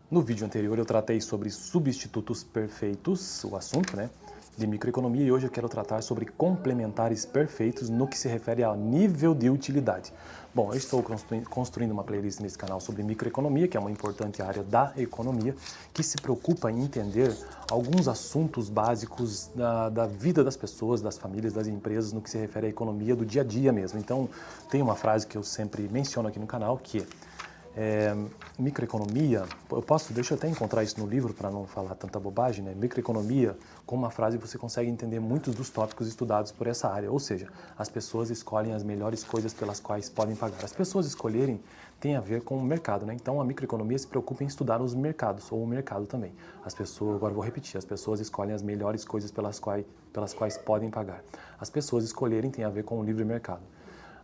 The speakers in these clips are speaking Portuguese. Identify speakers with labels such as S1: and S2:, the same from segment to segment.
S1: No vídeo anterior eu tratei sobre substitutos perfeitos, o assunto, né, de microeconomia, e hoje eu quero tratar sobre complementares perfeitos no que se refere ao nível de utilidade. Bom, eu estou construindo uma playlist nesse canal sobre microeconomia, que é uma importante área da economia, que se preocupa em entender alguns assuntos básicos da vida das pessoas, das famílias, das empresas, no que se refere à economia do dia a dia mesmo. Então, tem uma frase que eu sempre menciono aqui no canal, que microeconomia, deixa eu até encontrar isso no livro para não falar tanta bobagem, né? Microeconomia, com uma frase você consegue entender muitos dos tópicos estudados por essa área, ou seja, as pessoas escolhem as melhores coisas pelas quais podem pagar. As pessoas escolherem tem a ver com o mercado, né? Então a microeconomia se preocupa em estudar os mercados, ou o mercado também. As pessoas, agora vou repetir, as pessoas escolhem as melhores coisas pelas quais podem pagar. As pessoas escolherem tem a ver com o livre mercado.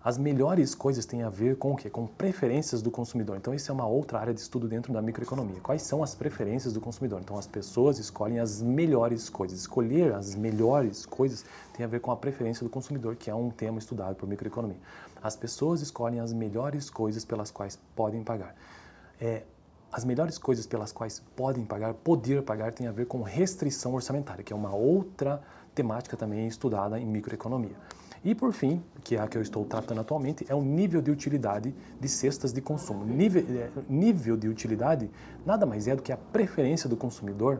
S1: As melhores coisas têm a ver com o quê? Com preferências do consumidor. Então, isso é uma outra área de estudo dentro da microeconomia. Quais são as preferências do consumidor? Então, as pessoas escolhem as melhores coisas. Escolher as melhores coisas tem a ver com a preferência do consumidor, que é um tema estudado por microeconomia. As pessoas escolhem as melhores coisas pelas quais podem pagar. As melhores coisas pelas quais podem pagar, poder pagar, tem a ver com restrição orçamentária, que é uma outra temática também estudada em microeconomia. E por fim, que é a que eu estou tratando atualmente, é o nível de utilidade de cestas de consumo. Nível de utilidade nada mais é do que a preferência do consumidor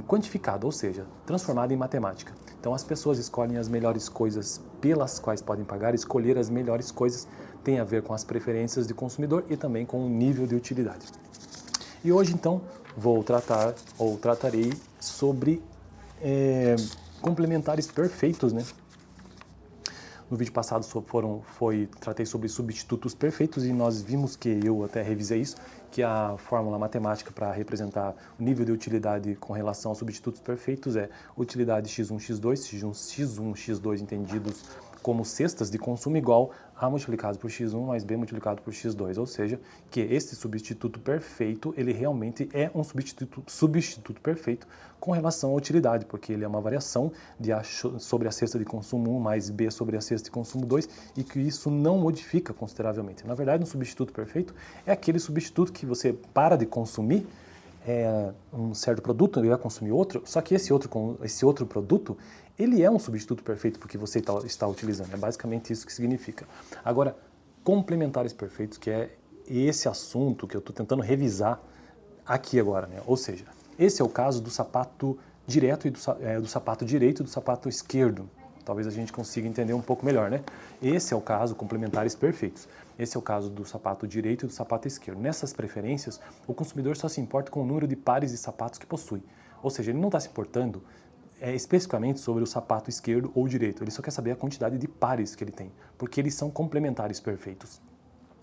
S1: quantificada, ou seja, transformada em matemática. Então as pessoas escolhem as melhores coisas pelas quais podem pagar, escolher as melhores coisas tem a ver com as preferências do consumidor e também com o nível de utilidade. E hoje então tratarei sobre complementares perfeitos, né? No vídeo passado tratei sobre substitutos perfeitos e nós vimos que, eu até revisei isso, que a fórmula matemática para representar o nível de utilidade com relação aos substitutos perfeitos é utilidade x1, x2, x1, x2 entendidos como cestas de consumo igual a multiplicado por x1 mais b multiplicado por x2, ou seja, que esse substituto perfeito, ele realmente é um substituto perfeito com relação à utilidade, porque ele é uma variação de a sobre a cesta de consumo 1 mais b sobre a cesta de consumo 2 e que isso não modifica consideravelmente. Na verdade, um substituto perfeito é aquele substituto que você para de consumir um certo produto, e vai consumir outro, só que esse outro produto, ele é um substituto perfeito porque você está utilizando. É basicamente isso que significa. Agora, complementares perfeitos, que é esse assunto que eu estou tentando revisar aqui agora, né? Ou seja, esse é o caso do sapato direto e do sapato direito e do sapato esquerdo. Talvez a gente consiga entender um pouco melhor, né? Esse é o caso, complementares perfeitos. Esse é o caso do sapato direito e do sapato esquerdo. Nessas preferências, o consumidor só se importa com o número de pares de sapatos que possui. Ou seja, ele não está se importando especificamente sobre o sapato esquerdo ou direito. Ele só quer saber a quantidade de pares que ele tem, porque eles são complementares perfeitos.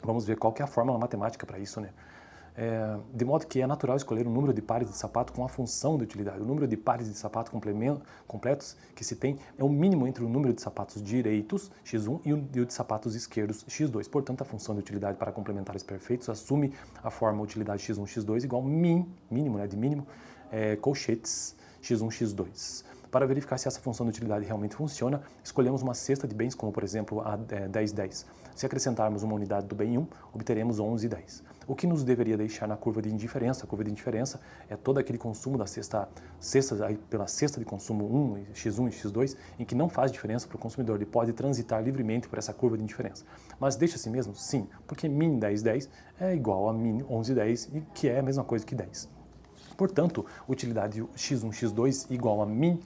S1: Vamos ver qual que é a fórmula matemática para isso, né? De modo que é natural escolher o número de pares de sapato com a função de utilidade. O número de pares de sapato completos que se tem é o mínimo entre o número de sapatos direitos, x1, e o de sapatos esquerdos, x2. Portanto, a função de utilidade para complementares perfeitos assume a forma utilidade x1, x2 igual mínimo, né, de mínimo, colchetes x1, x2. Para verificar se essa função de utilidade realmente funciona, escolhemos uma cesta de bens, como por exemplo a 10, 10. Se acrescentarmos uma unidade do bem 1, obteremos 11, 10. O que nos deveria deixar na curva de indiferença? A curva de indiferença é todo aquele consumo da pela cesta de consumo 1, x1 e x2, em que não faz diferença para o consumidor, ele pode transitar livremente por essa curva de indiferença. Mas deixa assim mesmo? Sim, porque min 10, 10 é igual a min 11, 10, que é a mesma coisa que 10. Portanto, utilidade x1, x2 igual a min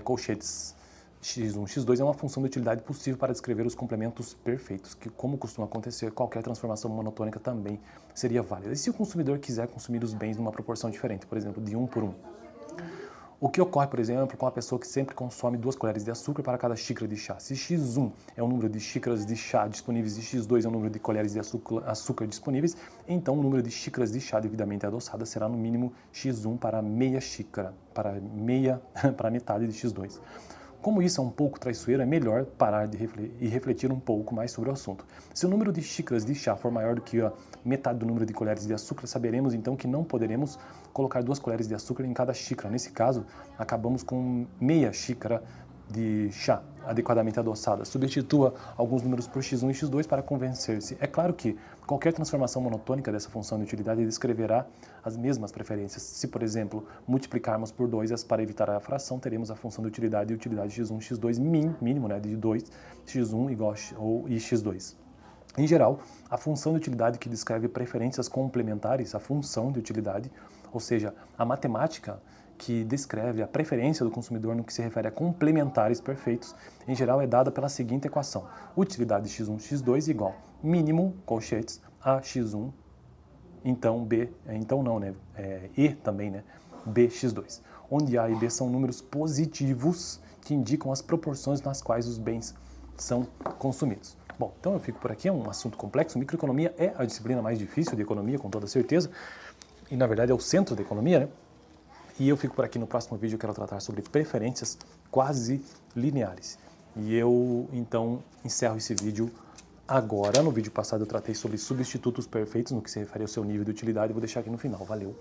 S1: colchetes x1, x2 é uma função de utilidade possível para descrever os complementos perfeitos, que, como costuma acontecer, qualquer transformação monotônica também seria válida. E se o consumidor quiser consumir os bens numa proporção diferente, por exemplo, de 1 por 1? O que ocorre, por exemplo, com a pessoa que sempre consome 2 colheres de açúcar para cada xícara de chá? Se x1 é o número de xícaras de chá disponíveis e x2 é o número de colheres de açúcar disponíveis, então o número de xícaras de chá devidamente adoçadas será no mínimo x1 para meia xícara, para metade de x2. Como isso é um pouco traiçoeiro, é melhor parar e refletir um pouco mais sobre o assunto. Se o número de xícaras de chá for maior do que a metade do número de colheres de açúcar, saberemos então que não poderemos colocar 2 colheres de açúcar em cada xícara. Nesse caso, acabamos com meia xícara de chá adequadamente adoçada. Substitua alguns números por x1 e x2 para convencer-se. É claro que qualquer transformação monotônica dessa função de utilidade descreverá as mesmas preferências. Se, por exemplo, multiplicarmos por 2 para evitar a fração, teremos a função de utilidade e utilidade x1, x2 mínimo, né, de 2, x1 igual e x2. Em geral, a função de utilidade que descreve preferências complementares, a função de utilidade, ou seja, a matemática que descreve a preferência do consumidor no que se refere a complementares perfeitos, em geral é dada pela seguinte equação: utilidade x1, x2 igual mínimo, colchetes, a x1, então b, então não, né, e também, né, bx2, onde a e b são números positivos que indicam as proporções nas quais os bens são consumidos. Bom, então eu fico por aqui, é um assunto complexo. Microeconomia é a disciplina mais difícil de economia, com toda certeza, e na verdade é o centro da economia, né? E eu fico por aqui. No próximo vídeo eu quero tratar sobre preferências quase lineares. E eu, então, encerro esse vídeo agora. No vídeo passado eu tratei sobre substitutos perfeitos, no que se refere ao seu nível de utilidade. Vou deixar aqui no final. Valeu!